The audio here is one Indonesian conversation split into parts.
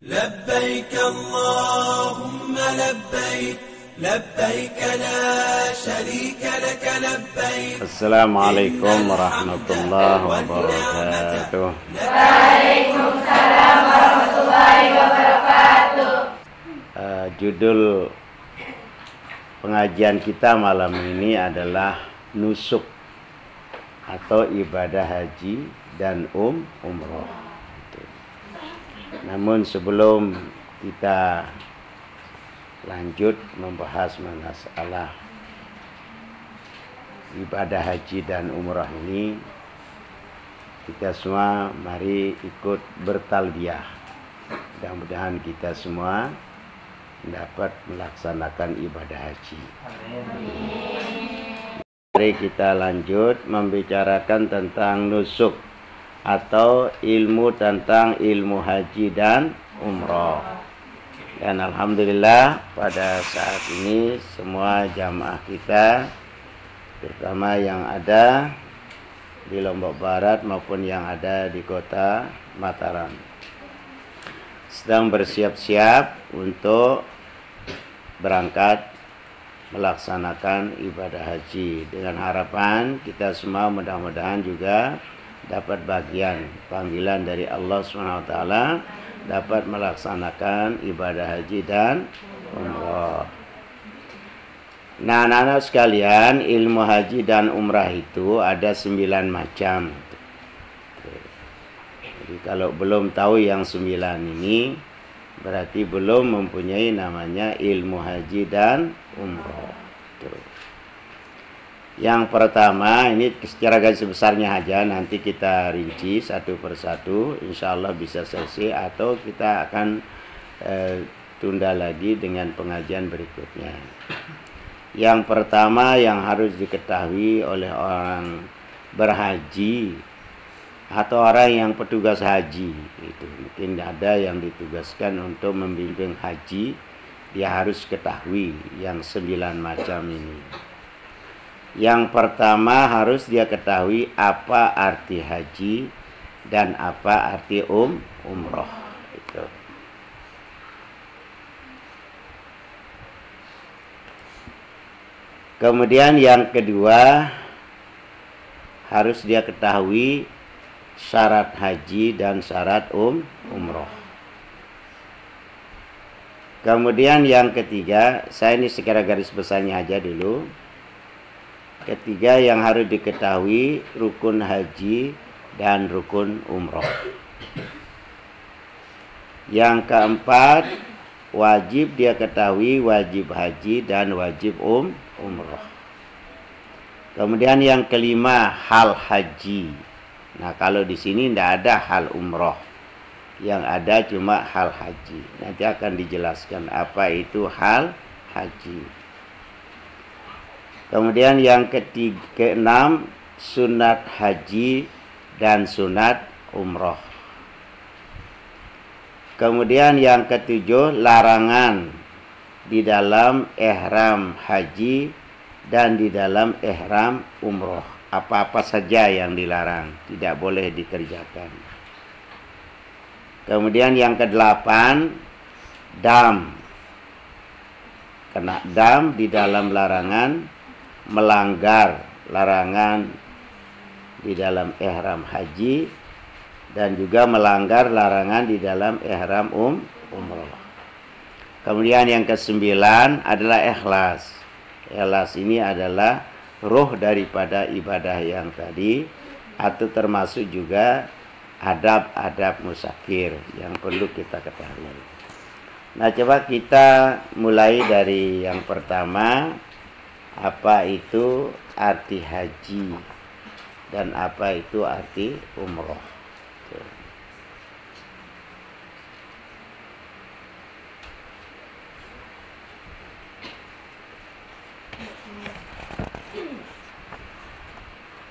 لبيك اللهم لبيك لبيك لا شريك لك لبيك. السلام عليكم ورحمة الله وبركاته. Waalaikumsalam warahmatullahi wabarakatuh. Judul pengajian kita malam ini adalah nusuk atau ibadah haji dan umroh. Namun sebelum kita lanjut membahas masalah ibadah haji dan umrah ini, kita semua mari ikut bertalbiyah. Mudah-mudahan kita semua dapat melaksanakan ibadah haji. Mari kita lanjut membicarakan tentang nusuk atau ilmu tentang ilmu haji dan umrah. Dan alhamdulillah pada saat ini semua jamaah kita, terutama yang ada di Lombok Barat maupun yang ada di kota Mataram, sedang bersiap-siap untuk berangkat melaksanakan ibadah haji, dengan harapan kita semua mudah-mudahan juga dapat bagian panggilan dari Allah SWT, dapat melaksanakan ibadah haji dan umrah. Nah, anak-anak sekalian, ilmu haji dan umrah itu ada 9 macam. Jadi kalau belum tahu yang 9 ini, berarti belum mempunyai namanya ilmu haji dan umrah. Yang pertama, ini secara garis besarnya aja, nanti kita rinci satu persatu, insya Allah bisa selesai, atau kita akan tunda lagi dengan pengajian berikutnya. Yang pertama yang harus diketahui oleh orang berhaji atau orang yang petugas haji, itu mungkin ada yang ditugaskan untuk membimbing haji, dia harus ketahui yang 9 macam ini. Yang pertama harus dia ketahui apa arti haji dan apa arti umroh. Itu. Kemudian yang kedua harus dia ketahui syarat haji dan syarat umroh. Kemudian yang ketiga, saya ini secara garis besarnya aja dulu. Ketiga yang harus diketahui rukun haji dan rukun umroh. Yang keempat, wajib dia ketahui wajib haji dan wajib umroh. Kemudian yang kelima, hal haji. Nah, kalau di sini tidak ada hal umroh, yang ada cuma hal haji. Nanti akan dijelaskan apa itu hal haji. Kemudian yang keenam, sunat haji dan sunat umroh. Kemudian yang ketujuh, larangan di dalam ihram haji dan di dalam ihram umroh. Apa-apa saja yang dilarang, tidak boleh dikerjakan. Kemudian yang kedelapan, dam. Kena dam di dalam larangan, melanggar larangan di dalam ihram haji dan juga melanggar larangan di dalam ihram umroh. Kemudian yang kesembilan adalah ikhlas. Ikhlas ini adalah ruh daripada ibadah yang tadi, atau termasuk juga adab-adab musafir yang perlu kita ketahui. Nah, coba kita mulai dari yang pertama, apa itu arti haji dan apa itu arti umroh.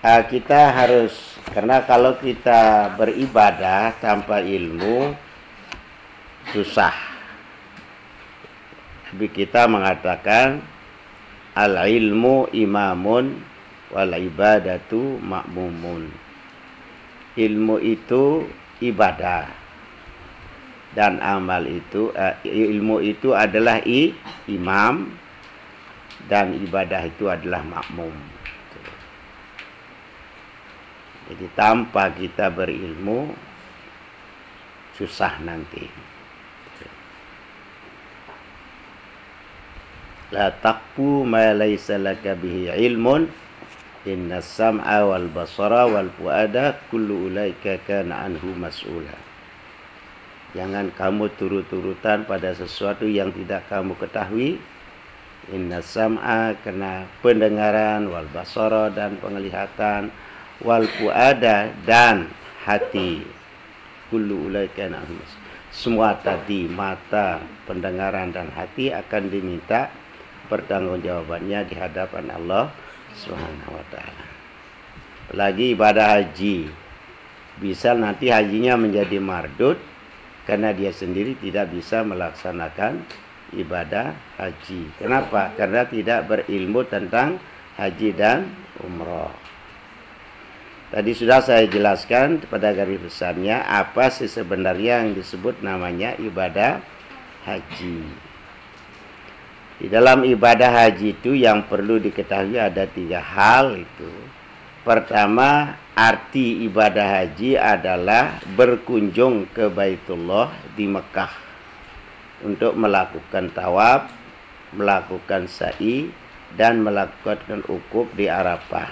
Kita harus, karena kalau kita beribadah tanpa ilmu susah. Tapi kita mengatakan al-ilmu imamun wal ibadatu ma'mumun. Ilmu itu ibadah, dan amal itu ilmu itu adalah imam, dan ibadah itu adalah makmum. Jadi tanpa kita berilmu susah nanti. La taqfu ma laysa laka bihi ilmun inna sam'a wal basara wal fuada kullu ulaika kana anhu mas'ula. Jangan kamu turut-turutan pada sesuatu yang tidak kamu ketahui. Inna sam'a, karena pendengaran, wal basara, dan penglihatan, wal fuada, dan hati. Kullu ulaika kana anhu mas'ula. Semua tadi, mata, pendengaran, dan hati akan diminta pertanggungjawabannya di hadapan Allah Subhanahu wa ta'ala. Lagi ibadah haji, bisa nanti hajinya menjadi mardud karena dia sendiri tidak bisa melaksanakan ibadah haji. Kenapa? Karena tidak berilmu tentang haji dan umrah. Tadi sudah saya jelaskan pada garis besarnya apa sih sebenarnya yang disebut namanya ibadah haji. Di dalam ibadah haji itu yang perlu diketahui ada 3 hal itu. Pertama, arti ibadah haji adalah berkunjung ke Baitullah di Mekah untuk melakukan tawaf, melakukan sa'i, dan melakukan ukuf di Arafah,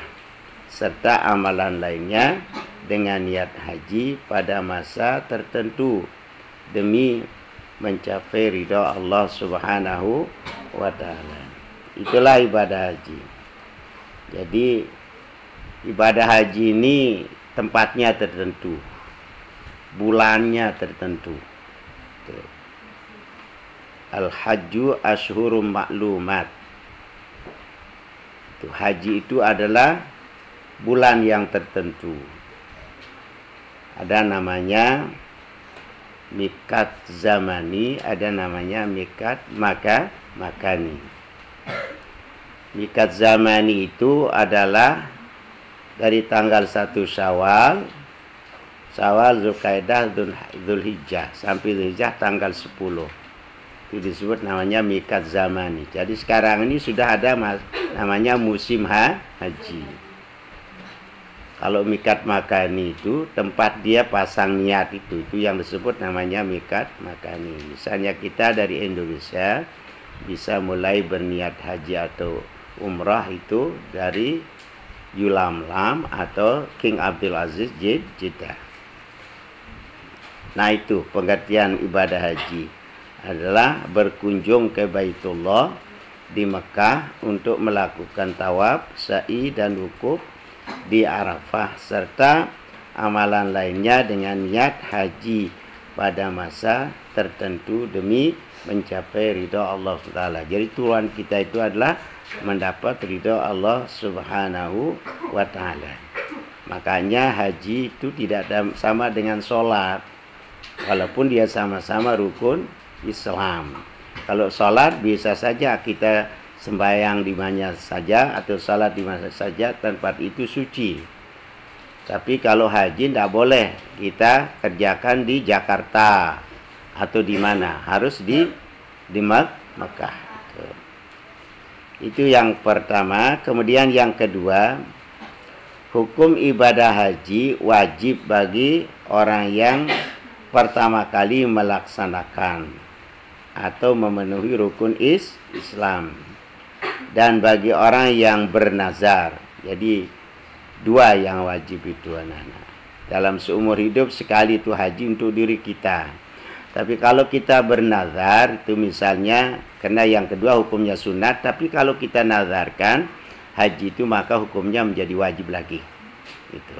serta amalan lainnya dengan niat haji pada masa tertentu demi mencapai ridha Allah Subhanahu wa ta'ala. Itulah ibadah haji. Jadi ibadah haji ini tempatnya tertentu, bulannya tertentu. Al-hajju ashhurum ma'lumat. Haji itu adalah bulan yang tertentu. Ada namanya mikat zamani, ada namanya mikat makani. Mikat zamani itu adalah dari tanggal 1 Syawal, Zulkaidah, Dzulhijjah sampai Dzulhijjah tanggal 10. Itu disebut namanya mikat zamani. Jadi sekarang ini sudah ada namanya musim haji. Kalau mikat makani itu tempat dia pasang niat itu yang disebut namanya mikat makani. Misalnya kita dari Indonesia bisa mulai berniat haji atau umrah itu dari Yulamlam atau King Abdul Aziz Jeddah. Nah, itu pengertian ibadah haji adalah berkunjung ke Baitullah di Mekah untuk melakukan tawaf, sa'i, dan wukuf di Arafah, serta amalan lainnya dengan niat haji pada masa tertentu demi mencapai ridha Allah Subhanahu. Jadi tujuan kita itu adalah mendapat ridha Allah Subhanahu wa ta'ala. Makanya haji itu tidak sama dengan sholat, walaupun dia sama-sama rukun Islam. Kalau sholat bisa saja kita sembahyang di mana saja atau salat di mana saja, tempat itu suci. Tapi kalau haji tidak boleh kita kerjakan di Jakarta atau di mana, harus di Mekah. Itu yang pertama. Kemudian yang kedua, hukum ibadah haji wajib bagi orang yang pertama kali melaksanakan atau memenuhi rukun Islam, dan bagi orang yang bernazar. Jadi 2 yang wajib itu anak-anak. Dalam seumur hidup sekali itu haji untuk diri kita. Tapi kalau kita bernazar itu misalnya, karena yang kedua hukumnya sunat, tapi kalau kita nazarkan haji itu maka hukumnya menjadi wajib lagi. Gitu.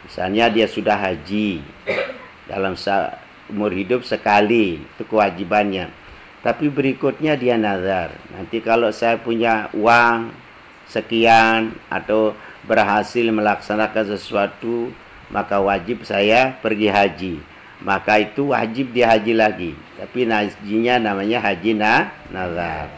Misalnya dia sudah haji dalam umur hidup sekali, itu kewajibannya. Tapi berikutnya dia nazar, nanti kalau saya punya uang sekian atau berhasil melaksanakan sesuatu, maka wajib saya pergi haji. Maka itu wajib dia haji lagi. Tapi hajinya namanya haji nazar.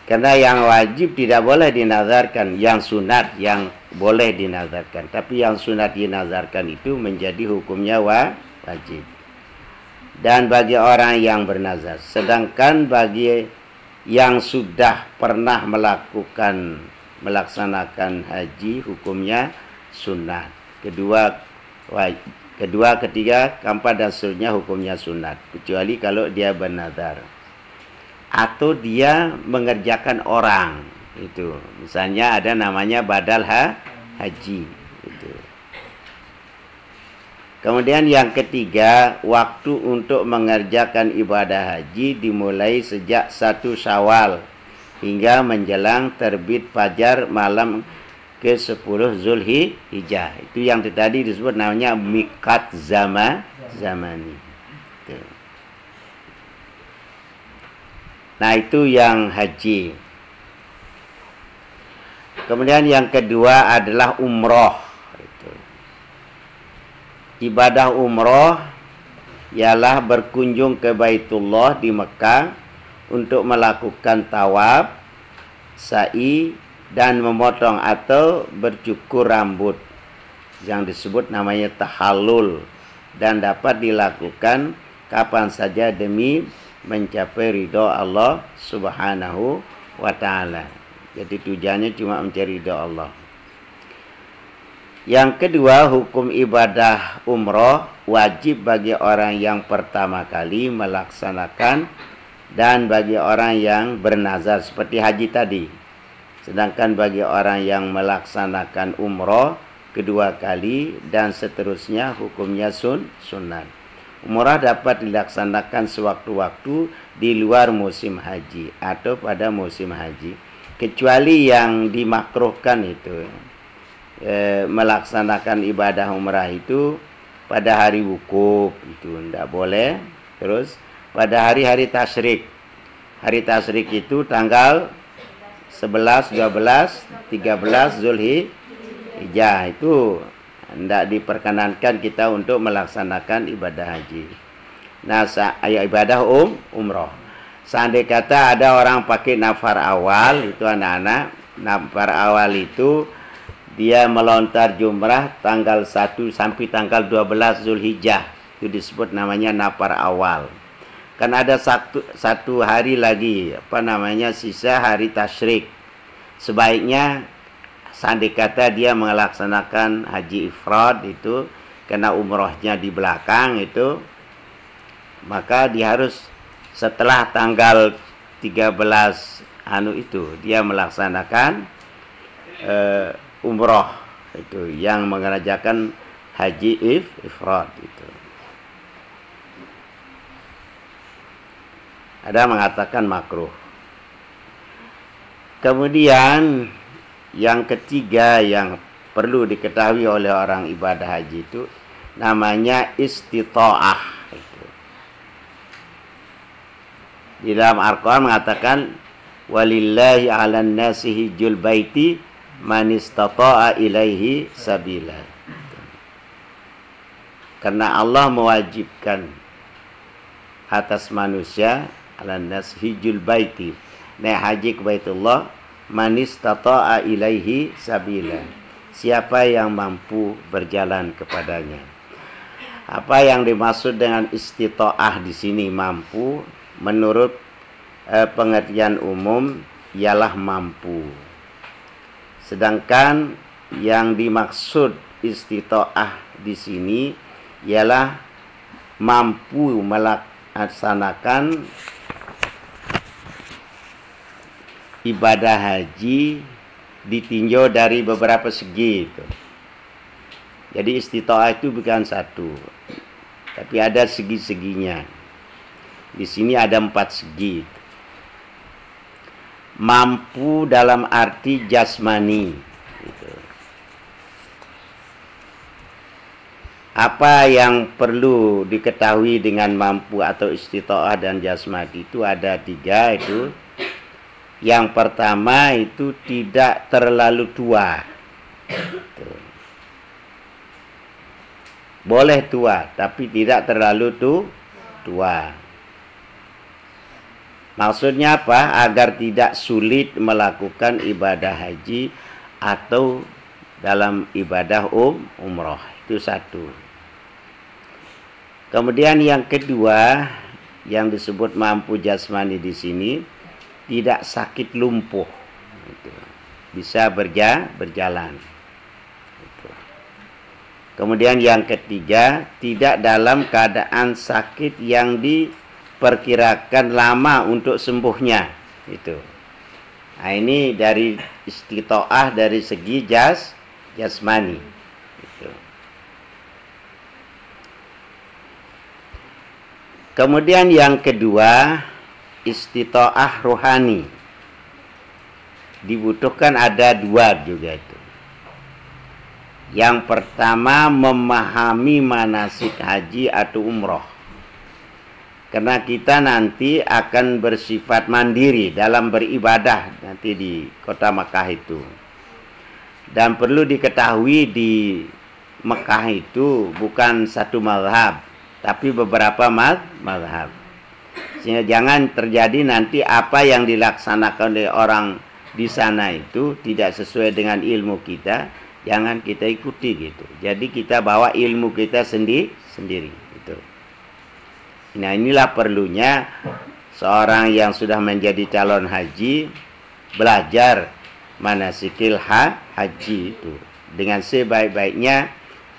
Karena yang wajib tidak boleh dinazarkan, yang sunat, yang boleh dinazarkan. Tapi yang sunat dinazarkan itu menjadi hukumnya wajib. Dan bagi orang yang bernazar. Sedangkan bagi yang sudah pernah melaksanakan haji, hukumnya sunat. Kedua, ketiga, keempat dan seterusnya hukumnya sunat. Kecuali kalau dia bernazar. Atau dia mengerjakan orang. Itu. Misalnya ada namanya badal haji. Itu. Kemudian yang ketiga, waktu untuk mengerjakan ibadah haji dimulai sejak 1 Syawal hingga menjelang terbit fajar malam ke-10 Zulhijjah. Itu yang tadi disebut namanya miqat zamani. Itu. Nah, itu yang haji. Kemudian yang kedua adalah umroh. Itu. Ibadah umroh ialah berkunjung ke Baitullah di Mekah untuk melakukan tawaf, sa'i, dan memotong atau bercukur rambut yang disebut namanya tahallul, dan dapat dilakukan kapan saja demi mencapai ridho Allah Subhanahu wa ta'ala. Jadi tujuannya cuma mencari ridho Allah. Yang kedua, hukum ibadah umroh wajib bagi orang yang pertama kali melaksanakan dan bagi orang yang bernazar seperti haji tadi. Sedangkan bagi orang yang melaksanakan umroh kedua kali dan seterusnya hukumnya sunat. Umrah dapat dilaksanakan sewaktu-waktu di luar musim haji atau pada musim haji, kecuali yang dimakruhkan itu melaksanakan ibadah umrah itu pada hari wukuf, itu tidak boleh. Terus pada hari-hari tasyrik, hari tasyrik itu tanggal 11, 12, 13 Zulhijjah, itu tidak diperkenankan kita untuk melaksanakan ibadah haji. Nah, ibadah umroh. Seandainya kata ada orang pakai nafar awal, itu anak-anak, nafar awal itu dia melontar jumrah tanggal 1 sampai tanggal 12 Zulhijjah. Itu disebut namanya nafar awal. Kan ada satu hari lagi, sisa hari tasyrik. Sebaiknya seandainya kata dia melaksanakan haji ifrad itu karena umrohnya di belakang itu, maka dia harus setelah tanggal 13 itu dia melaksanakan umroh itu yang mengerjakan haji ifrad itu. Ada mengatakan makruh. Kemudian yang ketiga yang perlu diketahui oleh orang ibadah haji itu namanya istita'ah. Di dalam Al-Quran mengatakan walillahi 'alan nasi hijjul baiti man istata'a ilaihi sabila. Karena Allah mewajibkan atas manusia 'alan nasi hijjul baiti, naik haji ke Baitullah, man istata'a ilaihi sabila, siapa yang mampu berjalan kepadanya. Apa yang dimaksud dengan istita'ah di sini mampu? Menurut pengertian umum ialah mampu. Sedangkan yang dimaksud istita'ah di sini ialah mampu melaksanakan ibadah haji ditinjau dari beberapa segi itu. Jadi istita'ah itu bukan satu, tapi ada segi-seginya. Di sini ada 4 segi. Mampu dalam arti jasmani. Gitu. Apa yang perlu diketahui dengan mampu atau istita'ah dan jasmani itu ada 3 itu. Yang pertama itu tidak terlalu tua. Gitu. Boleh tua, tapi tidak terlalu tua. Maksudnya apa? Agar tidak sulit melakukan ibadah haji atau dalam ibadah umroh. Itu satu. Kemudian yang kedua yang disebut mampu jasmani di sini tidak sakit lumpuh, gitu. Bisa berjalan. Gitu. Kemudian yang ketiga tidak dalam keadaan sakit yang diperkirakan lama untuk sembuhnya. Itu. Nah, ini dari istitoah dari segi jasmani. Gitu. Kemudian yang kedua, istitoah rohani. Dibutuhkan ada dua juga itu. Yang pertama memahami manasik haji atau umroh. Karena kita nanti akan bersifat mandiri dalam beribadah nanti di kota Mekah itu. Dan perlu diketahui di Mekah itu bukan satu mazhab, tapi beberapa mazhab. Sehingga jangan terjadi nanti apa yang dilaksanakan oleh orang di sana itu tidak sesuai dengan ilmu kita, jangan kita ikuti gitu. Jadi kita bawa ilmu kita sendiri gitu. Nah, inilah perlunya seorang yang sudah menjadi calon haji belajar manasikil haji itu dengan sebaik-baiknya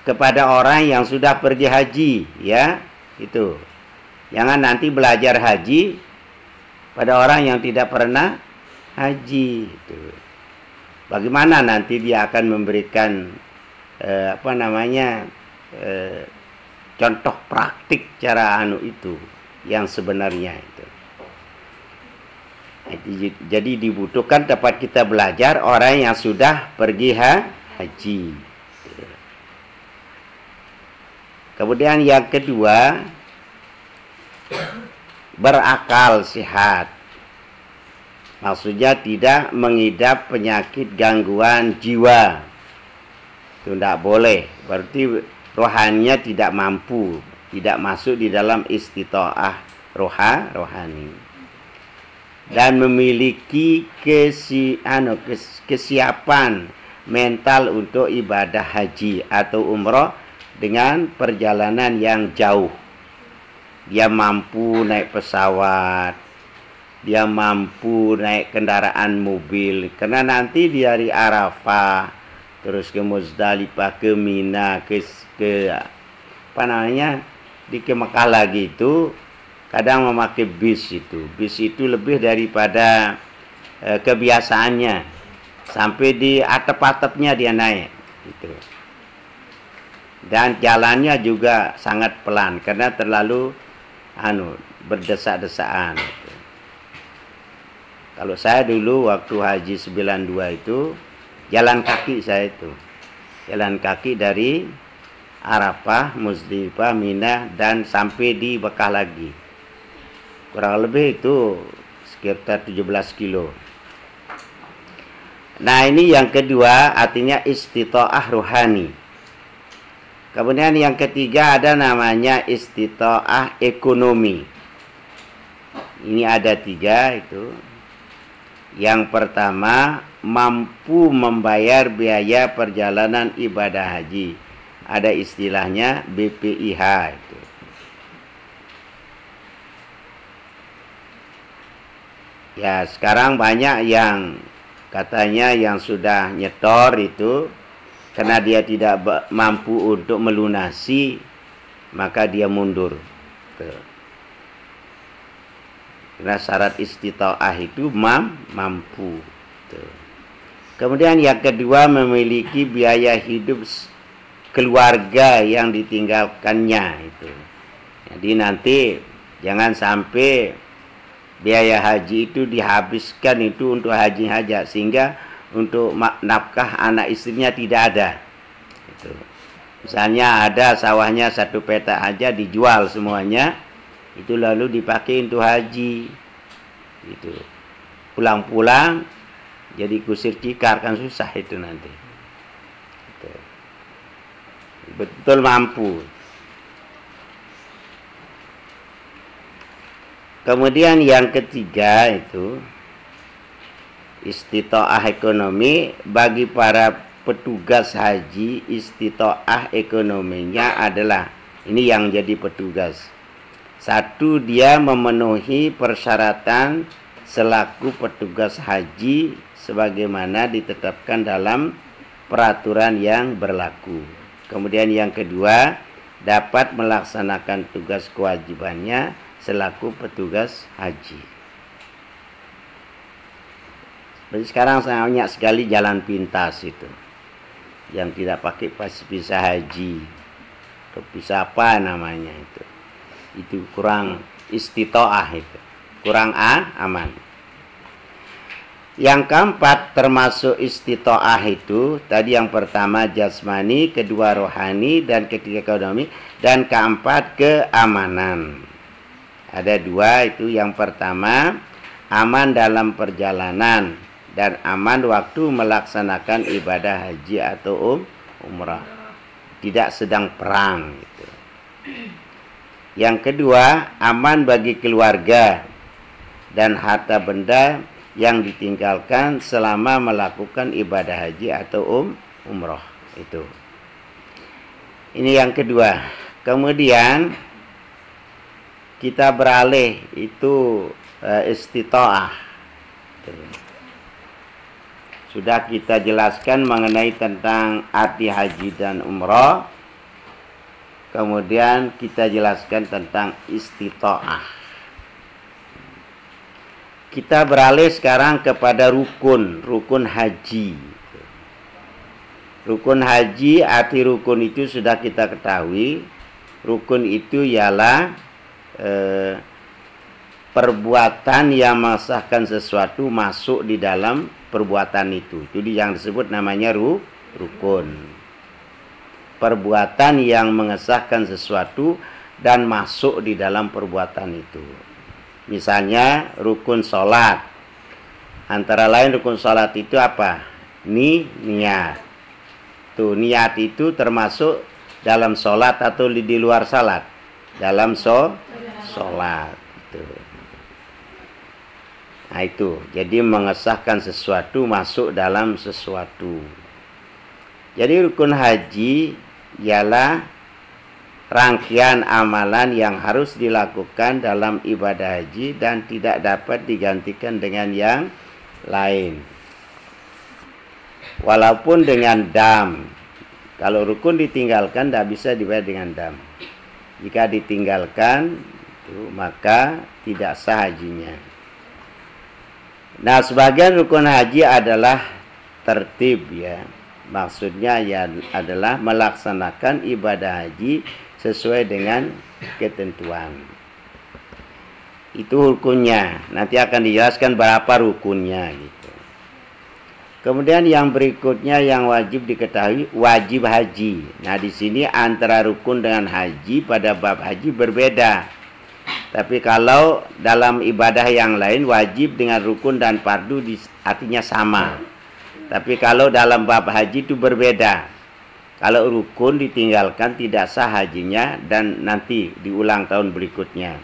kepada orang yang sudah pergi haji, ya. Itu. Jangan nanti belajar haji pada orang yang tidak pernah haji itu. Bagaimana nanti dia akan memberikan contoh praktik cara itu yang sebenarnya itu. Jadi dibutuhkan tempat kita belajar orang yang sudah pergi haji. Kemudian yang kedua, berakal sehat. Maksudnya tidak mengidap penyakit gangguan jiwa. Itu tidak boleh. Berarti rohaninya tidak mampu, tidak masuk di dalam istitoah rohani. Dan memiliki kesiapan mental untuk ibadah haji atau umroh dengan perjalanan yang jauh. Dia mampu naik pesawat, dia mampu naik kendaraan mobil. Karena nanti dari Arafah terus ke Muzdalifah, ke Mina, ke ke Mekah lagi itu kadang memakai bis itu. Bis itu lebih daripada kebiasaannya. Sampai di atap-atapnya dia naik gitu. Dan jalannya juga sangat pelan karena terlalu berdesak-desaan gitu. Kalau saya dulu waktu haji 92 itu jalan kaki saya itu. Jalan kaki dari Arafah, Muzdalifah, Mina dan sampai di Mekah lagi. Kurang lebih itu sekitar 17 kilo. Nah, ini yang kedua artinya istitoah rohani. Kemudian yang ketiga ada namanya istitoah ekonomi. Ini ada 3 itu. Yang pertama, mampu membayar biaya perjalanan ibadah haji. Ada istilahnya BPIH itu. Ya, sekarang banyak yang katanya yang sudah nyetor itu karena dia tidak mampu untuk melunasi, maka dia mundur. Karena syarat istitoah itu mampu. Kemudian yang kedua, memiliki biaya hidup keluarga yang ditinggalkannya itu. Jadi nanti jangan sampai biaya haji itu dihabiskan itu untuk haji saja, sehingga untuk nafkah anak istrinya tidak ada. Itu. Misalnya ada sawahnya 1 petak aja dijual semuanya, itu lalu dipakai untuk haji. Itu. Pulang-pulang jadi kusir cikar, kan susah itu nanti. Itu. Betul mampu. Kemudian yang ketiga itu istitoah ekonomi bagi para petugas haji istitoah ekonominya adalah, ini yang jadi petugas. Satu, dia memenuhi persyaratan selaku petugas haji sebagaimana ditetapkan dalam peraturan yang berlaku. Kemudian yang kedua, dapat melaksanakan tugas kewajibannya selaku petugas haji. Jadi sekarang banyak sekali jalan pintas itu yang tidak pakai visa haji atau visa apa namanya itu kurang istitoah, itu kurang aman. Yang keempat termasuk istitoah itu tadi, yang pertama jasmani, kedua rohani, dan ketiga ekonomi, dan keempat keamanan. Ada dua itu, yang pertama aman dalam perjalanan dan aman waktu melaksanakan ibadah haji atau umrah, tidak sedang perang gitu. Yang kedua, aman bagi keluarga dan harta benda yang ditinggalkan selama melakukan ibadah haji atau umrah itu. Ini yang kedua. Kemudian kita beralih itu istitoah. Sudah kita jelaskan mengenai tentang arti haji dan umrah. Kemudian kita jelaskan tentang istitoah. Kita beralih sekarang kepada rukun haji. Rukun haji, arti rukun itu sudah kita ketahui. Rukun itu ialah perbuatan yang mengesahkan sesuatu masuk di dalam perbuatan itu. Jadi yang disebut namanya rukun. Perbuatan yang mengesahkan sesuatu dan masuk di dalam perbuatan itu. Misalnya rukun sholat. Antara lain rukun sholat itu apa? Niat. Tuh, niat itu termasuk dalam sholat atau di luar sholat? Dalam sholat. Nah itu, jadi mengesahkan sesuatu masuk dalam sesuatu. Jadi rukun haji ialah rangkaian amalan yang harus dilakukan dalam ibadah haji dan tidak dapat digantikan dengan yang lain. Walaupun dengan dam. Kalau rukun ditinggalkan tidak bisa dibayar dengan dam. Jika ditinggalkan maka tidak sah hajinya. Nah, sebagian rukun haji adalah tertib ya. Maksudnya ya adalah melaksanakan ibadah haji sesuai dengan ketentuan. Itu rukunnya. Nanti akan dijelaskan berapa rukunnya gitu. Kemudian yang berikutnya yang wajib diketahui, wajib haji. Nah, di sini antara rukun dengan haji pada bab haji berbeda. Tapi kalau dalam ibadah yang lain wajib dengan rukun dan fardu artinya sama. Tapi kalau dalam bab haji itu berbeda. Kalau rukun ditinggalkan tidak sah hajinya dan nanti diulang tahun berikutnya.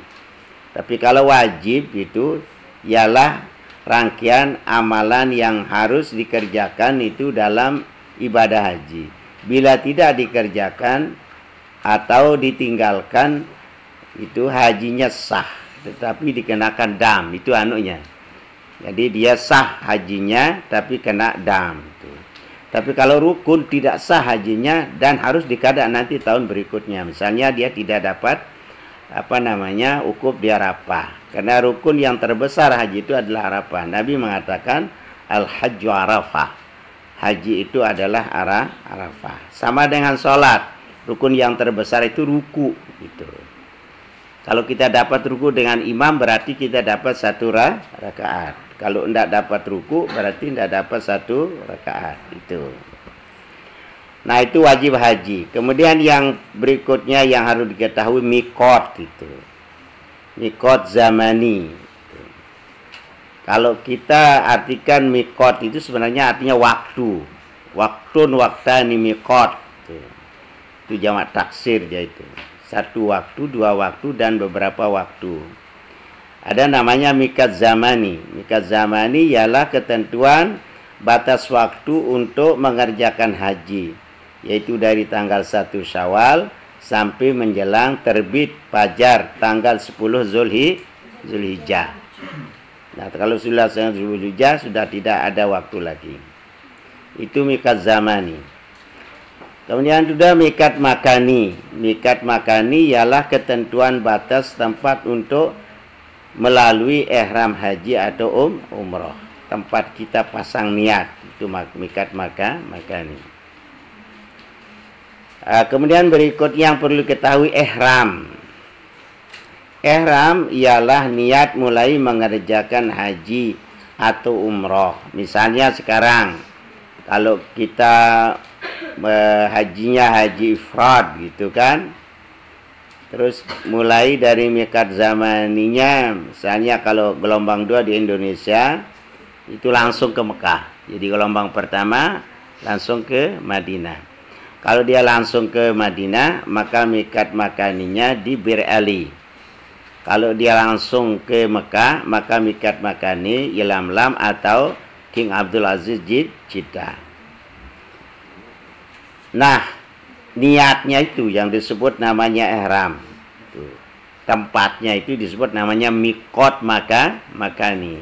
Tapi kalau wajib itu ialah rangkaian amalan yang harus dikerjakan itu dalam ibadah haji. Bila tidak dikerjakan atau ditinggalkan itu hajinya sah, tetapi dikenakan dam, itu anunya. Jadi dia sah hajinya tapi kena dam. Tapi kalau rukun tidak sah hajinya dan harus dikada nanti tahun berikutnya. Misalnya dia tidak dapat ukuf di Arafah. Karena rukun yang terbesar haji itu adalah Arafah. Nabi mengatakan al-hajju Arafah. Haji itu adalah Arafah. Sama dengan sholat. Rukun yang terbesar itu ruku gitu. Kalau kita dapat ruku dengan imam berarti kita dapat satu rakaat. Kalau tidak dapat ruku berarti tidak dapat satu rakaat itu. Nah, itu wajib haji. Kemudian yang berikutnya yang harus diketahui mikot itu. Mikot zamani. Kalau kita artikan mikot itu sebenarnya artinya waktu. Waktun waktani mikot. Itu jamak taksir dia itu. Satu waktu, dua waktu, dan beberapa waktu. Ada namanya mikat zamani. Mikat zamani ialah ketentuan batas waktu untuk mengerjakan haji, yaitu dari tanggal 1 Syawal sampai menjelang terbit fajar tanggal 10 Zulhijjah. Nah, kalau sudah Zulhijjah sudah tidak ada waktu lagi. Itu mikat zamani. Kemudian sudah mikat makani. Mikat makani ialah ketentuan batas tempat untuk melalui ihram haji atau umrah. Tempat kita pasang niat, itu mikat makani. Kemudian berikut yang perlu ketahui, ihram. Ihram ialah niat mulai mengerjakan haji atau umrah. Misalnya sekarang kalau kita hajinya haji ifrad gitu kan, terus mulai dari mikat zamaninya, misalnya kalau gelombang 2 di Indonesia itu langsung ke Mekah. Jadi gelombang pertama langsung ke Madinah. Kalau dia langsung ke Madinah, maka mikat makaninya di Bir Ali. Kalau dia langsung ke Mekah, maka mikat makani Yalamlam atau King Abdul Aziz Jeddah. Nah, niatnya itu yang disebut namanya ihram. Tempatnya itu disebut namanya mikot makani.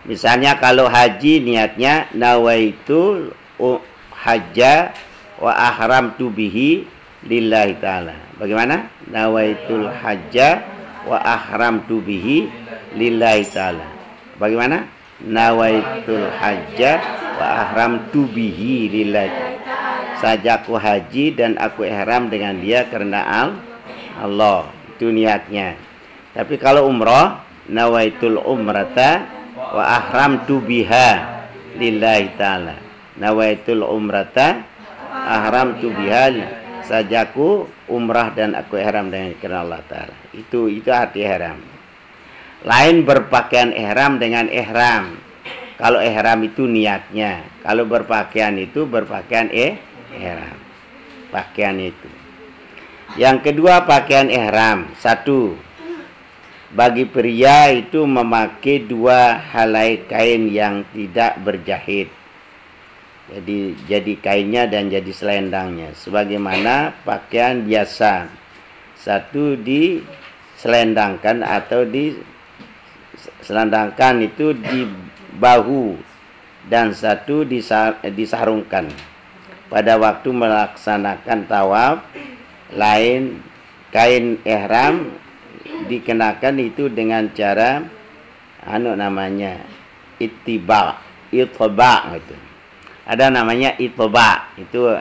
Misalnya kalau haji niatnya nawaitu hajja wa ahramtu bihi lillahi ta'ala. Bagaimana? Nawaitul hajja wa ahramtu bihi lillahi ta'ala. Bagaimana? Nawaitul hajja wa ahramtu bihi lillahi ta'ala. Sajaku haji dan aku ihram dengan dia karena Allah. Itu niatnya. Tapi kalau umrah, nawaitul umrata wa ahramtu biha lillahi ta'ala. Nawaitul umrata ahramtu biha, sajaku umrah dan aku ihram dengan karena Allah ta'ala. Itu arti ihram. Lain berpakaian ihram dengan ihram. Kalau ihram itu niatnya, kalau berpakaian itu berpakaian ihram. Pakaian itu. Yang kedua, pakaian ihram. 1. Bagi pria itu memakai 2 helai kain yang tidak berjahit. Jadi kainnya dan jadi selendangnya. Sebagaimana pakaian biasa. 1 diselendangkan atau diselendangkan itu di bahu. Dan 1 disarungkan. Pada waktu melaksanakan tawaf, lain kain ihram dikenakan itu dengan cara ittiba gitu. Ada namanya ittiba. Itu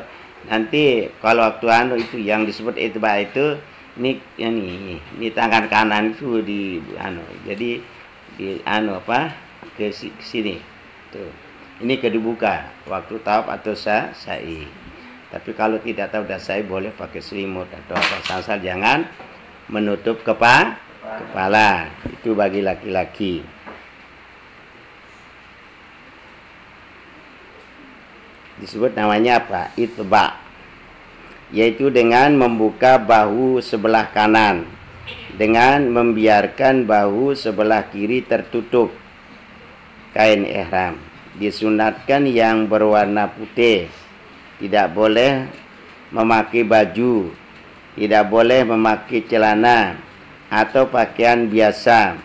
nanti kalau waktu itu yang disebut ittiba itu ini tangan kanan itu jadi ke sini tuh. Ini dibuka waktu tawaf atau sa'i. Tapi kalau tidak tahu dah sa'i boleh pakai selimut atau apa, asal jangan menutup kepala. Itu bagi laki-laki. Disebut namanya apa? Itba. Yaitu dengan membuka bahu sebelah kanan dengan membiarkan bahu sebelah kiri tertutup kain ihram. Disunatkan yang berwarna putih. Tidak boleh memakai baju, tidak boleh memakai celana atau pakaian biasa.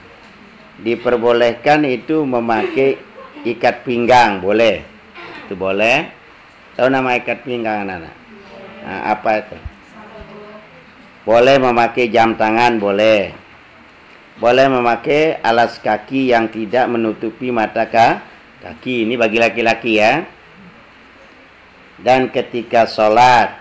Diperbolehkan itu memakai ikat pinggang, boleh. Itu boleh. Tahu nama ikat pinggang anak-anak? Nah, apa itu? Boleh memakai jam tangan, boleh. Boleh memakai alas kaki yang tidak menutupi mata kaki. Ini bagi laki-laki ya. Dan ketika sholat,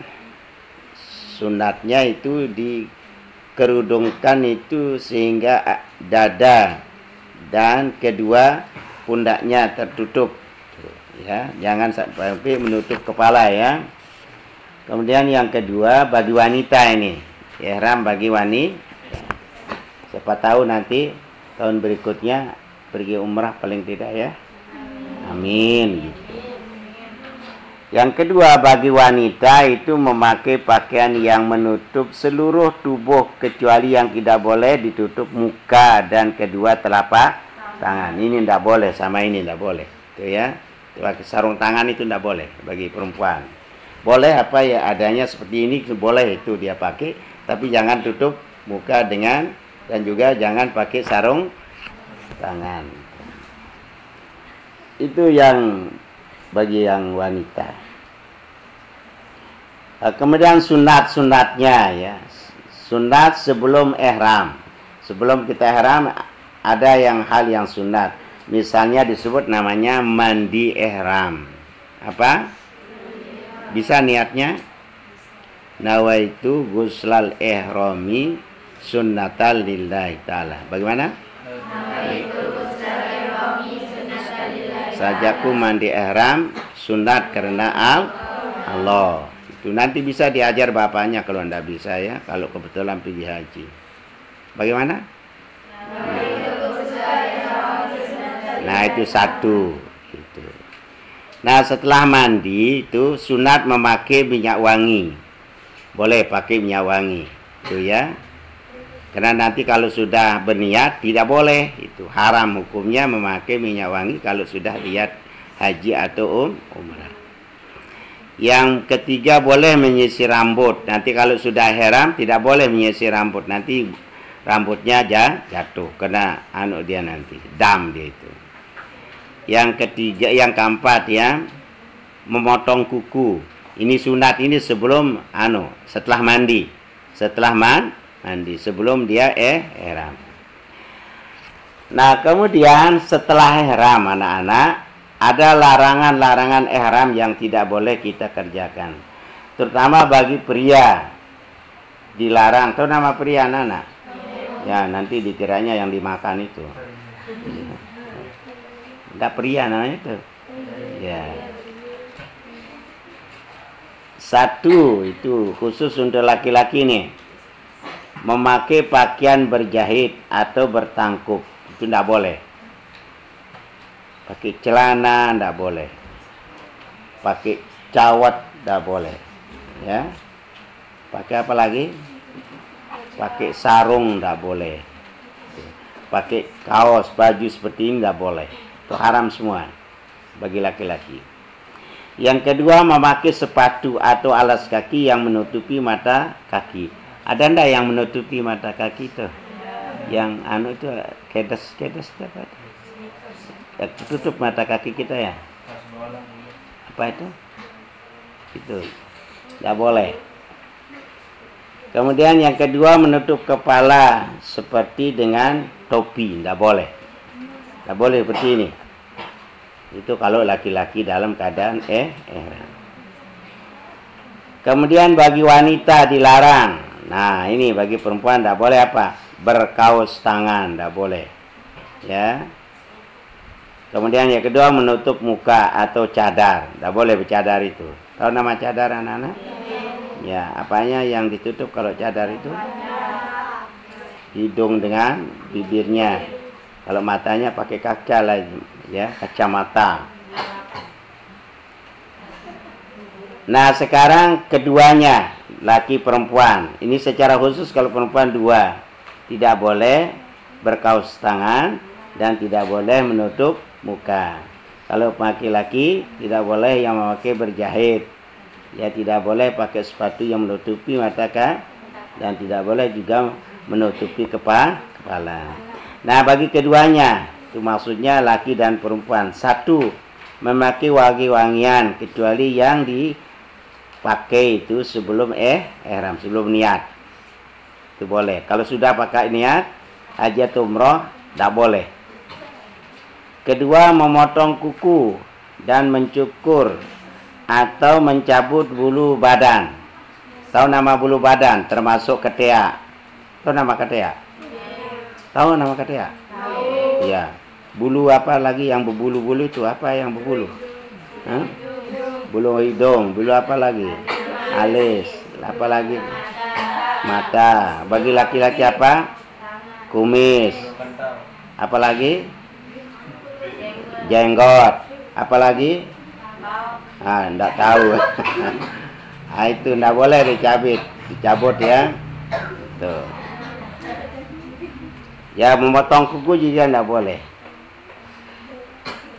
sunatnya itu dikerudungkan itu sehingga dada dan kedua pundaknya tertutup ya, jangan sampai menutup kepala ya. Kemudian yang kedua bagi wanita ini, ihram bagi wanita. Siapa tahu nanti tahun berikutnya pergi umrah paling tidak ya. Amin gitu. Yang kedua bagi wanita itu memakai pakaian yang menutup seluruh tubuh kecuali yang tidak boleh ditutup muka dan kedua telapak tangan. Ini tidak boleh, sama ini tidak boleh. Itu ya. pakai sarung tangan itu tidak boleh bagi perempuan. Boleh apa ya adanya seperti ini, boleh itu dia pakai, tapi jangan tutup muka dengan, dan juga jangan pakai sarung tangan. Itu yang bagi yang wanita. Kemudian sunat-sunatnya ya. Sunat sebelum ihram. Sebelum kita ihram ada hal yang sunat. Misalnya disebut namanya mandi ihram. Apa? Bisa niatnya? Nawaitu guslal ihrami sunnatal lillahi ta'ala. Bagaimana? Nawaitu guslal ihrami sunnatal lillahi ta'ala. Sajaku mandi ihram sunat karena Allah. Itu nanti bisa diajar bapaknya kalau anda bisa ya, kalau kebetulan pergi haji. Bagaimana? Nah itu satu. Itu. Nah setelah mandi itu sunat memakai minyak wangi. Boleh pakai minyak wangi, itu ya. Karena nanti kalau sudah berniat tidak boleh, itu haram hukumnya memakai minyak wangi kalau sudah niat haji atau umrah. Yang ketiga boleh menyisir rambut. Nanti kalau sudah ihram tidak boleh menyisir rambut. Nanti rambutnya jatuh kena dia nanti dam dia itu. Yang ketiga, yang keempat ya, memotong kuku. Ini sunat ini sebelum setelah mandi. Setelah mandi, sebelum dia ihram. Nah, kemudian setelah ihram anak-anak ada larangan-larangan ihram yang tidak boleh kita kerjakan. Terutama bagi pria. Dilarang. Tahu nama pria anak-anak? Ya, nanti dikiranya yang dimakan itu. Enggak pria namanya itu. Ya. Satu itu khusus untuk laki-laki nih. Memakai pakaian berjahit atau bertangkup. Itu tidak boleh. Pakai celana tidak boleh. Pakai cawat tidak boleh. Ya. Pakai apa lagi? Pakai sarung tidak boleh. Pakai kaos, baju seperti ini tidak boleh. Itu haram semua bagi laki-laki. Yang kedua, memakai sepatu atau alas kaki yang menutupi mata kaki. Ada enggak yang menutupi mata kaki itu? Yang itu kedes apa? Tutup mata kaki kita ya. Apa itu? Itu tidak boleh. Kemudian yang kedua, menutup kepala seperti dengan topi, tidak boleh. Tidak boleh seperti ini. Itu kalau laki-laki dalam keadaan ihram. Kemudian bagi wanita dilarang. Nah, ini bagi perempuan tidak boleh apa? Berkaos tangan, tidak boleh. Ya. Kemudian yang kedua, menutup muka atau cadar. Tidak boleh bercadar itu. Tahu nama cadar anak-anak? Ya, apanya yang ditutup kalau cadar itu? Hidung dengan bibirnya. Kalau matanya pakai kaca lagi, ya, kacamata. Nah, sekarang keduanya, laki perempuan. Ini secara khusus kalau perempuan dua. Tidak boleh berkaos tangan dan tidak boleh menutup muka. Kalau laki-laki tidak boleh yang memakai berjahit. Ya, tidak boleh pakai sepatu yang menutupi mata dan tidak boleh juga menutupi kepala. Nah, bagi keduanya, itu maksudnya laki dan perempuan. Satu, memakai wangi-wangian kecuali yang dipakai itu sebelum ihram, sebelum niat. Itu boleh. Kalau sudah pakai niat haji atau umroh, tidak boleh. Kedua, memotong kuku dan mencukur atau mencabut bulu badan. Tahu nama bulu badan? Termasuk ketiak. Tahu nama ketiak? Tahu nama ketiak? Tahu. Ya. Bulu apa lagi yang berbulu-bulu itu? Apa yang berbulu? Hah? Bulu hidung. Bulu apa lagi? Alis. Apa lagi? Mata. Bagi laki-laki apa? Kumis. Apa lagi? Jenggot. Apa lagi? Enggak tahu. Itu enggak boleh dicabut ya. Tuh. Ya, memotong kuku juga enggak boleh.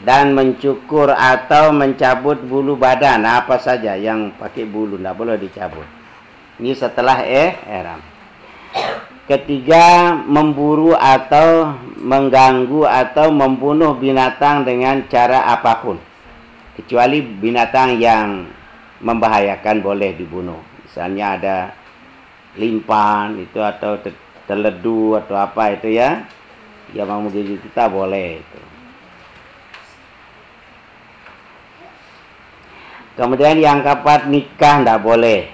dan mencukur atau mencabut bulu badan, apa saja yang pakai bulu tidak boleh dicabut. Ini setelah ihram. Ketiga, memburu atau mengganggu atau membunuh binatang dengan cara apapun, kecuali binatang yang membahayakan boleh dibunuh. Misalnya ada limpan itu atau teledu atau apa itu ya, yang mau menggigit kita boleh itu. Kemudian yang keempat, nikah tidak boleh.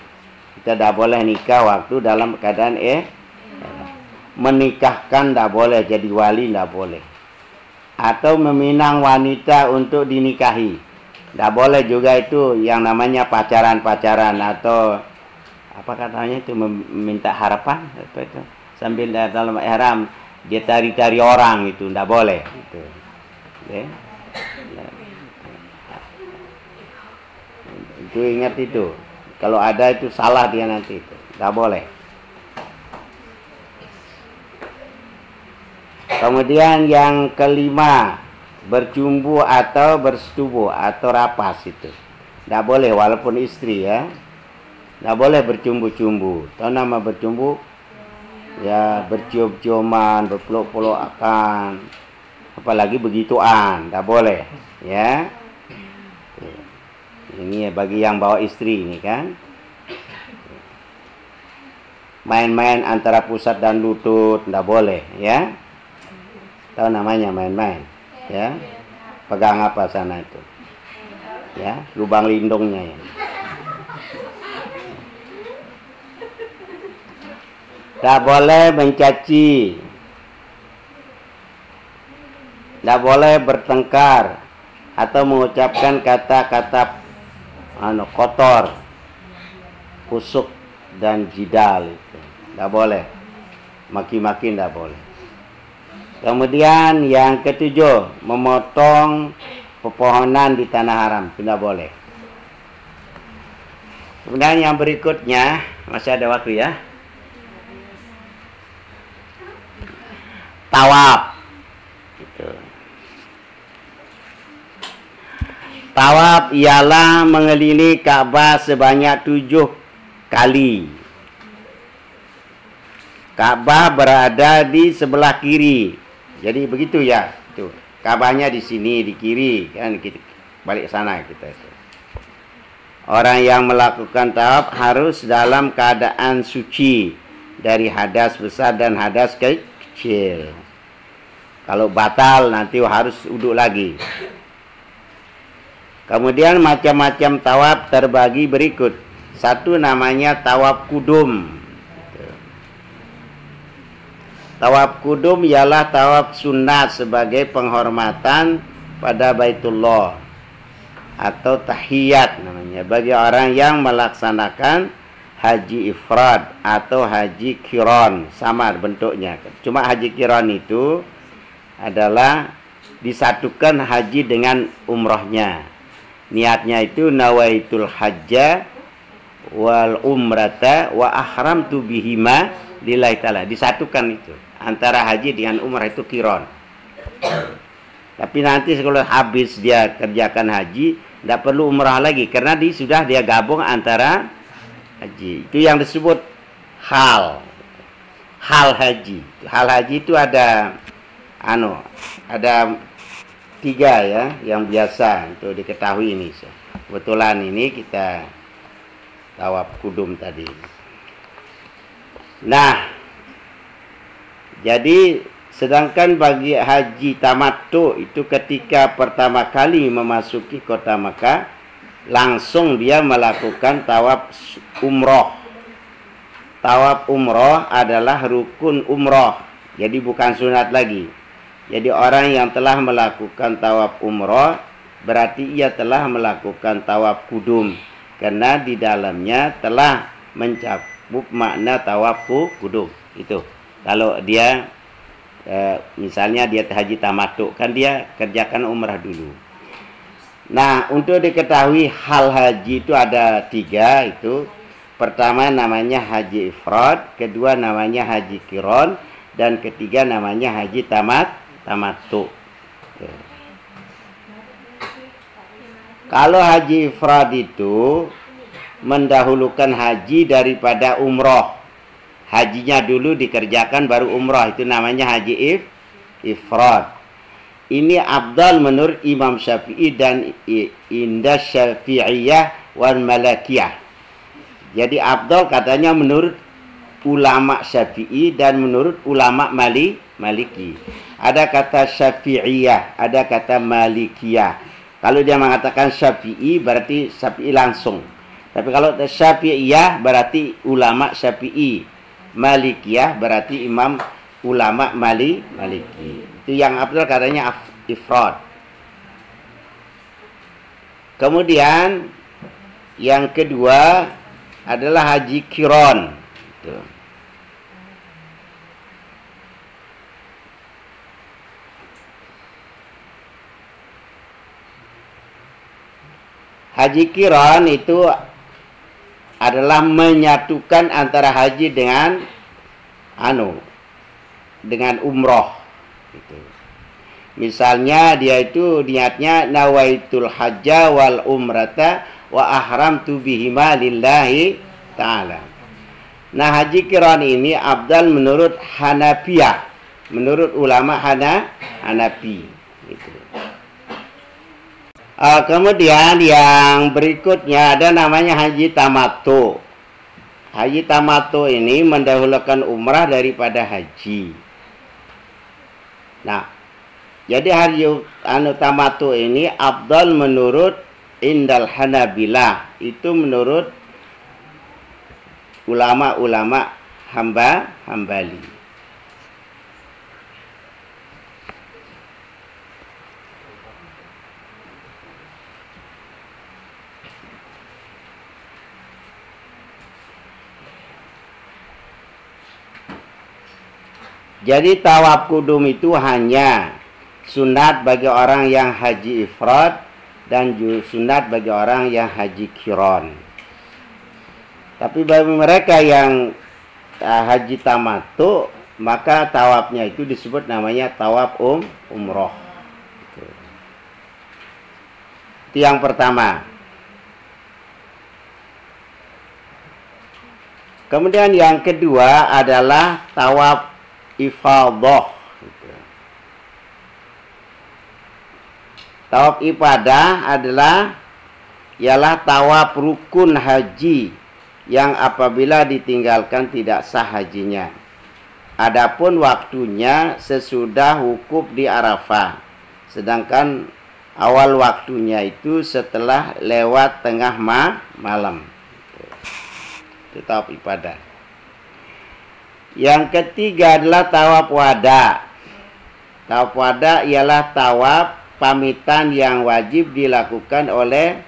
Kita tidak boleh nikah waktu dalam keadaan menikahkan tidak boleh, jadi wali tidak boleh. Atau meminang wanita untuk dinikahi, tidak boleh juga itu yang namanya pacaran-pacaran atau apa katanya itu meminta harapan apa itu sambil dalam ihram dia tari-tari orang, itu tidak boleh itu. Okay. Itu ingat itu. Kalau ada itu salah dia nanti itu. Tidak boleh. Kemudian yang kelima, bercumbu atau bersetubuh atau rapas itu. Tidak boleh walaupun istri ya. Tidak boleh bercumbu-cumbu. Tahu nama bercumbu? Ya, bercium-ciuman, berpeluk-pelukan. Apalagi begituan. Tidak boleh. Ya. Ini bagi yang bawa istri ini kan. Main-main antara pusat dan lutut tidak boleh ya. Tahu namanya main-main ya. Pegang apa sana itu? Ya, lubang lindungnya ya. Tidak boleh mencaci. Tidak boleh bertengkar atau mengucapkan kata-kata kotor, kusuk dan jidal itu tidak boleh. Maki-maki tidak boleh. Kemudian yang ketujuh, memotong pepohonan di tanah haram tidak boleh. Kemudian yang berikutnya, masih ada waktu ya. Tawaf. Itu. Tawaf ialah mengelilingi Ka'bah sebanyak 7 kali. Ka'bah berada di sebelah kiri. Jadi begitu ya. Tuh, Ka'bahnya di sini di kiri kan, kita balik sana kita itu. Orang yang melakukan tawaf harus dalam keadaan suci dari hadas besar dan hadas kecil. Kalau batal nanti harus wudhu lagi. Kemudian macam-macam tawaf terbagi berikut. Satu namanya tawaf kudum. Tawaf kudum ialah tawaf sunat sebagai penghormatan pada Baitullah atau tahiyat namanya, bagi orang yang melaksanakan haji ifrad atau haji qiran. Sama bentuknya. Cuma haji qiran itu adalah disatukan haji dengan umrohnya. Niatnya itu nawaitul hajja wal umrata wa ahramtu bihima lillahi ta'ala. Disatukan itu. Antara haji dengan umrah itu qiran. Tapi nanti kalau habis dia kerjakan haji, tidak perlu umrah lagi. Karena sudah dia gabung antara haji. Itu yang disebut hal. Hal haji. Hal haji itu ada ada 3 ya, yang biasa untuk diketahui ini. Kebetulan ini kita tawaf kudum tadi. Nah, jadi sedangkan bagi haji tamattu itu ketika pertama kali memasuki kota Makkah, langsung dia melakukan tawaf umroh. Tawaf umroh adalah rukun umroh, jadi bukan sunat lagi. Jadi orang yang telah melakukan tawaf umroh berarti ia telah melakukan tawaf kudum, karena di dalamnya telah mencakup makna tawaf kudum. Itu kalau dia misalnya dia haji tamattu, kan dia kerjakan umrah dulu. Nah, untuk diketahui hal haji itu ada 3 itu. Pertama namanya haji ifrad, kedua namanya haji qiran, dan ketiga namanya haji tamattu. Kalau haji ifrad itu mendahulukan haji daripada umroh. Hajinya dulu dikerjakan baru umroh, itu namanya haji ifrad. Ini afdal menurut Imam Syafi'i dan indah Syafi'iyah wal Malikiyah. Jadi afdal katanya menurut ulama Syafi'i dan menurut ulama Maliki. Ada kata Syafi'iyah, ada kata Malikiyah. Kalau dia mengatakan Syafi'i berarti Syafi'i langsung. Tapi kalau Syafi'iyah berarti ulama Syafi'i. Malikiyah berarti imam ulama Maliki. Itu yang afdal katanya ifrad. Kemudian yang kedua adalah haji qiran. Haji qiran itu adalah menyatukan antara haji dengan umroh gitu. Misalnya dia itu niatnya nawaitul hajja wal umrata wa ahramtu bihima lillahi ta'ala. Nah, haji qiran ini afdal menurut Hanafiyah, menurut ulama Hanafi gitu. Kemudian yang berikutnya ada namanya haji tamattu. Haji tamattu ini mendahulukan umrah daripada haji. Nah, jadi haji tamattu ini afdal menurut indal Hanabilah, itu menurut ulama-ulama Hambali. Jadi tawaf kudum itu hanya sunat bagi orang yang haji ifrad dan sunat bagi orang yang haji qiran. Tapi bagi mereka yang haji tamattu, maka tawafnya itu disebut namanya tawaf umroh. Itu yang pertama. Kemudian yang kedua adalah tawaf ifadah. Tawaf ifadah adalah ialah tawaf rukun haji yang apabila ditinggalkan tidak sah hajinya. Adapun waktunya sesudah wukuf di Arafah. Sedangkan awal waktunya itu setelah lewat tengah malam. Itu tawaf ifadah. Yang ketiga adalah tawaf wada. Tawaf wada ialah tawaf pamitan yang wajib dilakukan oleh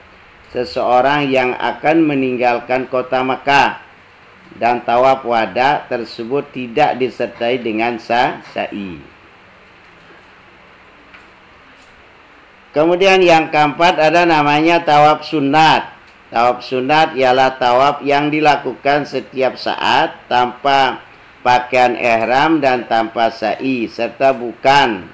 seseorang yang akan meninggalkan kota Mekah. Dan tawaf wada tersebut tidak disertai dengan sa'i. Kemudian yang keempat ada namanya tawaf sunat. Tawaf sunat ialah tawaf yang dilakukan setiap saat tanpa pakaian ihram dan tanpa sa'i, serta bukan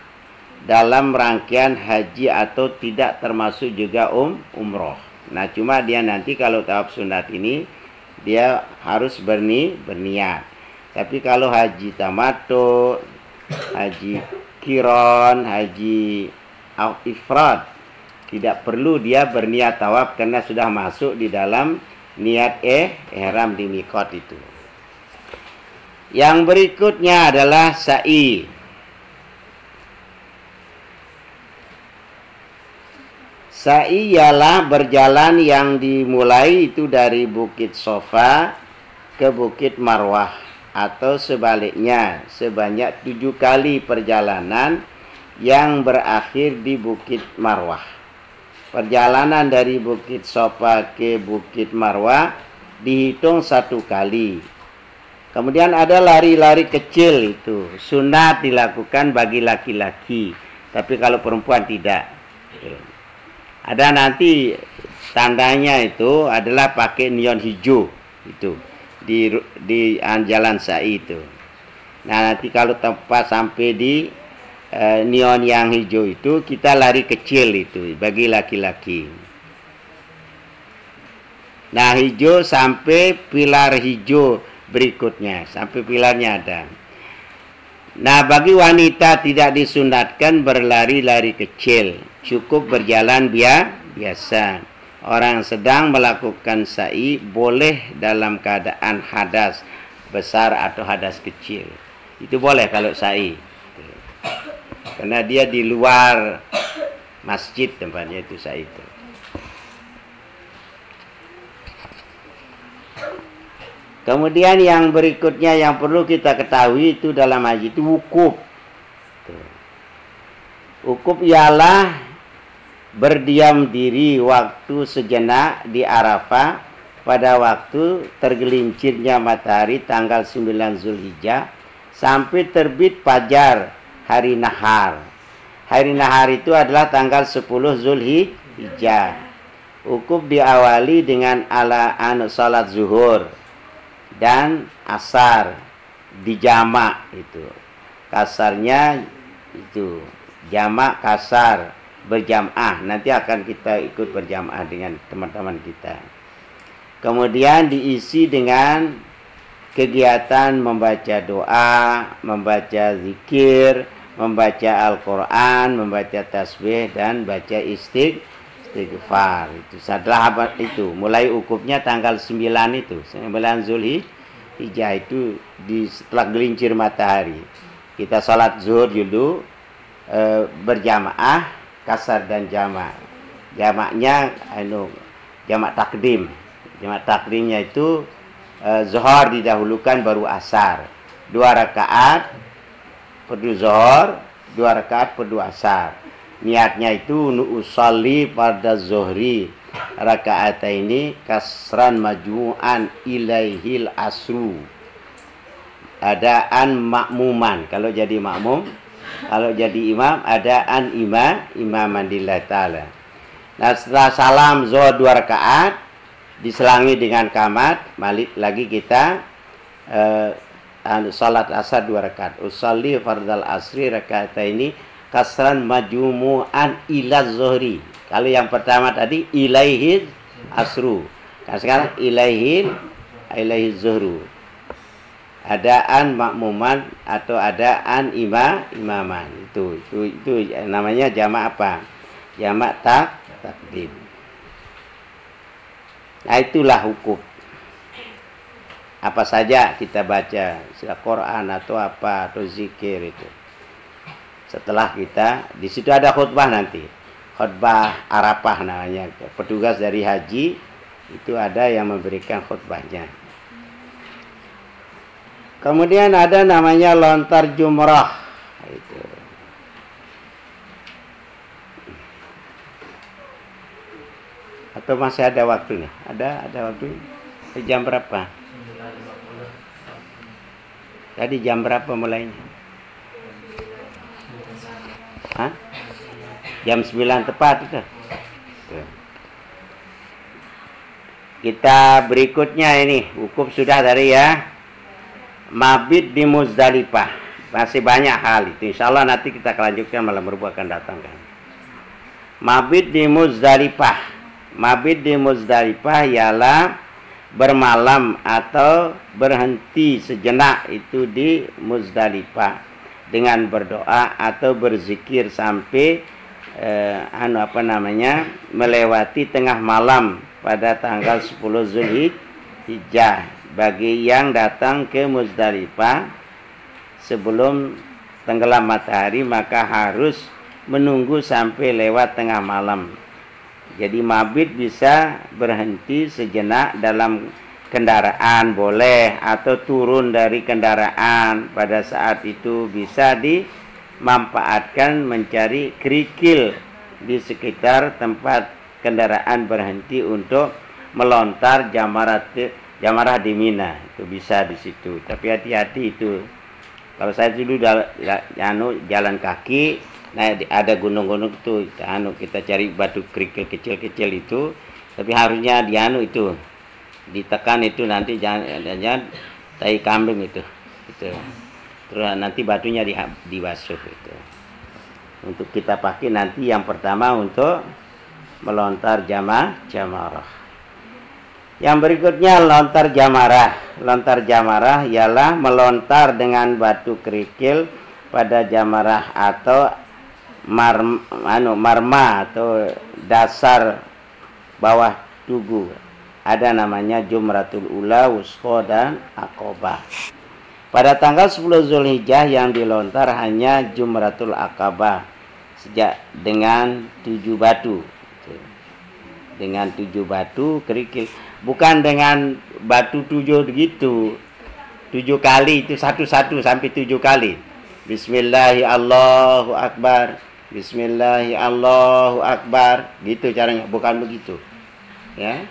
dalam rangkaian haji atau tidak termasuk juga umroh. Nah, cuma dia nanti kalau tawaf sunat ini dia harus berniat. Tapi kalau haji tamattu, haji qiran, haji ifrad, tidak perlu dia berniat tawaf karena sudah masuk di dalam niat ihram di miqat itu. Yang berikutnya adalah sa'i. Sa'i ialah berjalan yang dimulai itu dari Bukit Sofa ke Bukit Marwah atau sebaliknya sebanyak 7 kali perjalanan yang berakhir di Bukit Marwah. Perjalanan dari Bukit Sofa ke Bukit Marwah dihitung 1 kali. Kemudian ada lari-lari kecil, itu sunat dilakukan bagi laki-laki, tapi kalau perempuan tidak. Ada nanti tandanya itu adalah pakai neon hijau itu di jalan sa'i itu. Nah, nanti kalau tempat sampai di neon yang hijau itu kita lari kecil itu bagi laki-laki. Nah, hijau sampai pilar hijau berikutnya, sampai pilarnya ada. Nah, bagi wanita tidak disunatkan berlari-lari kecil, cukup berjalan biasa. Orang sedang melakukan sa'i boleh dalam keadaan hadas besar atau hadas kecil. Itu boleh kalau sa'i. Karena dia di luar masjid tempatnya itu sa'i itu. Kemudian yang berikutnya yang perlu kita ketahui itu dalam haji itu wukuf. Wukuf ialah berdiam diri waktu sejenak di Arafah pada waktu tergelincirnya matahari tanggal 9 Zulhijjah sampai terbit fajar hari nahar. Hari nahar itu adalah tanggal 10 Zulhijjah. Wukuf diawali dengan salat zuhur dan asar dijamak itu. Kasarnya itu jamak kasar berjamaah. Nanti akan kita ikut berjamaah dengan teman-teman kita. Kemudian diisi dengan kegiatan membaca doa, membaca zikir, membaca Al-Quran, membaca tasbih dan baca istighfar. Itu setelah itu mulai wukufnya tanggal 9 itu, 9 Zulhijjah itu setelah gelincir matahari. Kita salat zuhur dulu berjamaah kasar dan jamak. Jamaknya jamak takdim. Jamak takdimnya itu zuhur didahulukan baru asar. 2 rakaat perdu zuhur, 2 rakaat perdu asar. Niatnya itu usalli pada zuhri rakaat ini kasran majmu'an ilaihil asru. Adaan makmuman. Kalau jadi makmum, kalau jadi imam, adaan imaman lillahi ta'ala. Nah, setelah salam zuhur 2 rakaat diselangi dengan qamat, balik lagi kita salat asar 2 rakaat. Usalli fardal asri rakaat ini kasran majmu'an ila zuhri. Kalau yang pertama tadi ilaihi asru. Nah, sekarang ilaihi zuhru. Adaan makmuman atau adaan imaman. Itu namanya jamak apa? Jamak takdim. Nah, itulah hukum. Apa saja kita baca, Quran atau apa atau zikir itu. Setelah kita di situ ada khutbah nanti. Khutbah Arafah namanya. Petugas dari haji itu ada yang memberikan khutbahnya. Kemudian ada namanya lontar jumrah. Itu. Atau masih ada waktunya? Ada waktu? Jam berapa? Tadi jam berapa mulainya? Hah? Jam 9 tepat itu. Kita berikutnya ini, wukuf sudah tadi ya. Mabit di Muzdalifah. Masih banyak hal itu. Insya Allah nanti kita lanjutkan malam Rabu akan datang kan. Mabit di Muzdalifah. Mabit di Muzdalifah ialah bermalam atau berhenti sejenak itu di Muzdalifah dengan berdoa atau berzikir sampai melewati tengah malam pada tanggal 10 Zulhijjah. Bagi yang datang ke Muzdalifah sebelum tenggelam matahari maka harus menunggu sampai lewat tengah malam. Jadi mabit bisa berhenti sejenak dalam kendaraan boleh atau turun dari kendaraan. Pada saat itu bisa dimanfaatkan mencari kerikil di sekitar tempat kendaraan berhenti untuk melontar jamarah di Mina. Itu bisa di situ. Tapi hati-hati itu. Kalau saya dulu jalan kaki, nah ada gunung-gunung itu, kita cari batu kerikil kecil-kecil itu, tapi harusnya itu ditekan itu nanti jangan tai kambing itu. Terus nanti batunya dibasuh itu. Untuk kita pakai nanti yang pertama untuk melontar jamarah. Yang berikutnya lontar jamarah. Lontar jamarah ialah melontar dengan batu kerikil pada jamarah atau marma atau dasar bawah tugu. Ada namanya Jumratul Ula, Wusqa dan Aqabah. Pada tanggal 10 Zulhijjah yang dilontar hanya Jumratul Aqabah sejak dengan 7 batu. Dengan 7 batu kerikil, bukan dengan batu 7 gitu. 7 kali itu satu-satu sampai 7 kali. Bismillahi Allahu Akbar. Bismillahi Allahu Akbar. Gitu caranya, bukan begitu. Ya.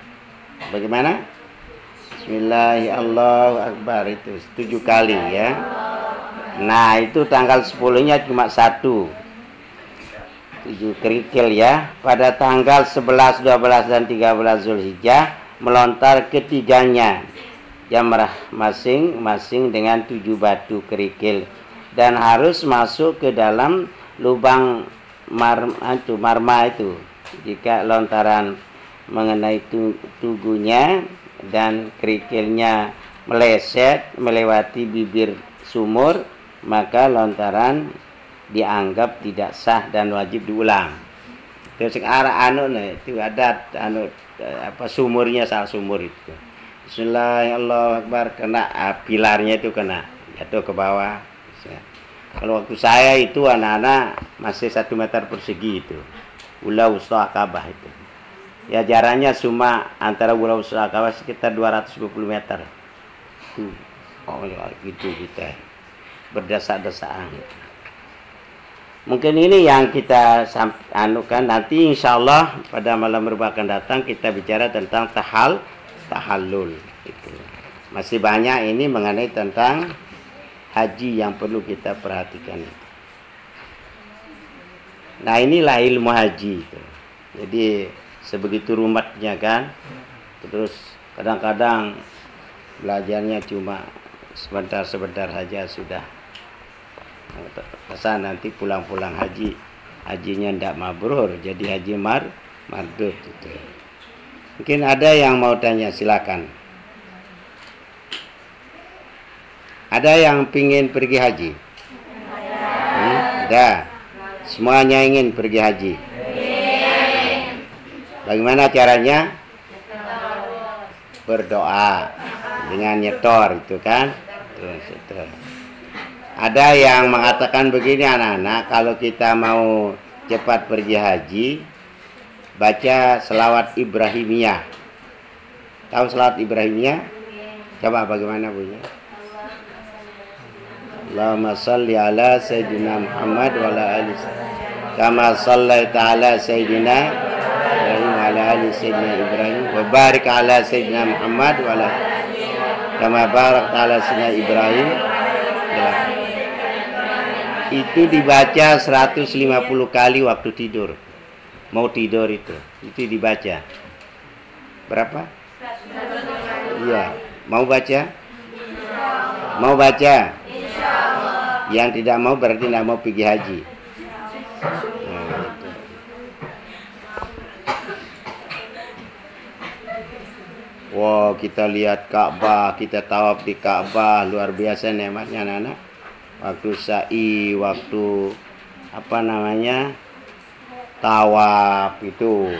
Bagaimana? Bismillahi Allahu Akbar itu 7 kali ya. Nah, itu tanggal 10-nya cuma 1. 7 kerikil ya. Pada tanggal 11, 12 dan 13 Zulhijjah melontar ketiganya jamrah masing-masing dengan 7 batu kerikil dan harus masuk ke dalam lubang marma itu. Jika lontaran mengenai tugunya dan kerikilnya meleset melewati bibir sumur, maka lontaran dianggap tidak sah dan wajib diulang. Terus arah itu ada sumurnya, salah sumur itu. Bismillahirrahmanirrahim, kena pilarnya itu kena jatuh ke bawah. Kalau waktu saya itu anak-anak masih 1 meter persegi itu. Ula, Wusqa, Aqabah itu. Ya jaraknya cuma antara Ula, Wusqa, Aqabah sekitar 220 meter. Oh ya gitu kita berdesak-desakan. Mungkin ini yang kita anukan. Nanti insya Allah pada malam Rabu akan datang kita bicara tentang tahallul itu. Masih banyak ini mengenai tentang haji yang perlu kita perhatikan. Nah, inilah ilmu haji itu. Jadi sebegitu rumatnya kan. Terus kadang-kadang belajarnya cuma sebentar-sebentar saja sudah. Pesan nanti pulang-pulang hajinya tidak mabrur, jadi haji mardud itu. Mungkin ada yang mau tanya, silakan. Ada yang pingin pergi haji? Ada. Semuanya ingin pergi haji. Bagaimana caranya? Berdoa dengan nyetor itu kan. Terus. Ada yang mengatakan begini anak-anak, kalau kita mau cepat pergi haji, baca selawat Ibrahimiyah. Tahu selawat Ibrahimiyah? Coba bagaimana bunyinya? Allahumma salli ala Sayyidina Muhammad wa ala ali kama sallaita ala Sayyidina Ibrahim wa ala ali Sayyidina Ibrahim wa barik ala Sayyidina Muhammad wa ala kama barakta ala Sayyidina Ibrahim. Itu dibaca 150 kali waktu tidur. Mau tidur itu dibaca. Berapa? Iya. Mau baca? Mau baca? Yang tidak mau berarti tidak mau pergi haji. Nah, itu. Wow, kita lihat Ka'bah, kita tawaf di Ka'bah, luar biasa nikmatnya anak-anak. Waktu sa'i, waktu tawaf itu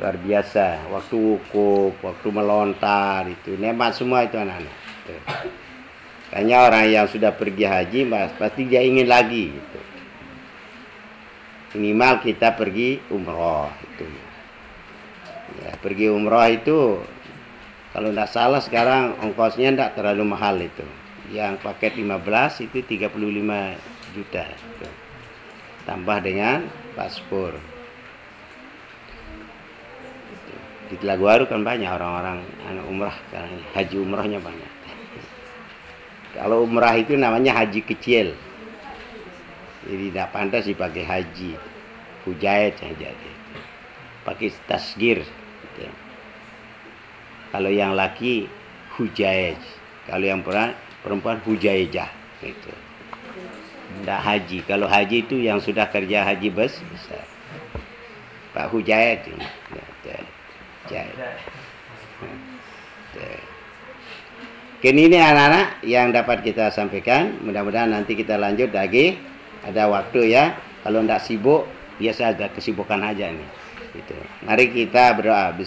luar biasa. Waktu wukuf, waktu melontar itu nikmat semua itu anak-anak. Kayaknya orang yang sudah pergi haji pasti dia ingin lagi gitu. Minimal kita pergi umroh itu. Ya, pergi umroh itu kalau tidak salah sekarang ongkosnya tidak terlalu mahal itu. Yang paket 15 itu 35 juta gitu. Tambah dengan paspor. Di Telaguaru kan banyak orang-orang umrah sekarang, haji umrahnya banyak. Kalau umrah itu namanya haji kecil, jadi tidak pantas dipakai haji hujayat saja, pakai tasgir gitu. Kalau yang laki hujayat, kalau yang perempuan hujayjah gitu. Tidak haji. Kalau haji itu yang sudah kerja haji besar, Pak hujayat ini. Mungkin ini anak-anak yang dapat kita sampaikan. Mudah-mudahan nanti kita lanjut lagi. Ada waktu ya. Kalau tidak sibuk, biasa agak kesibukan aja nih. Gitu. Mari kita berdoa.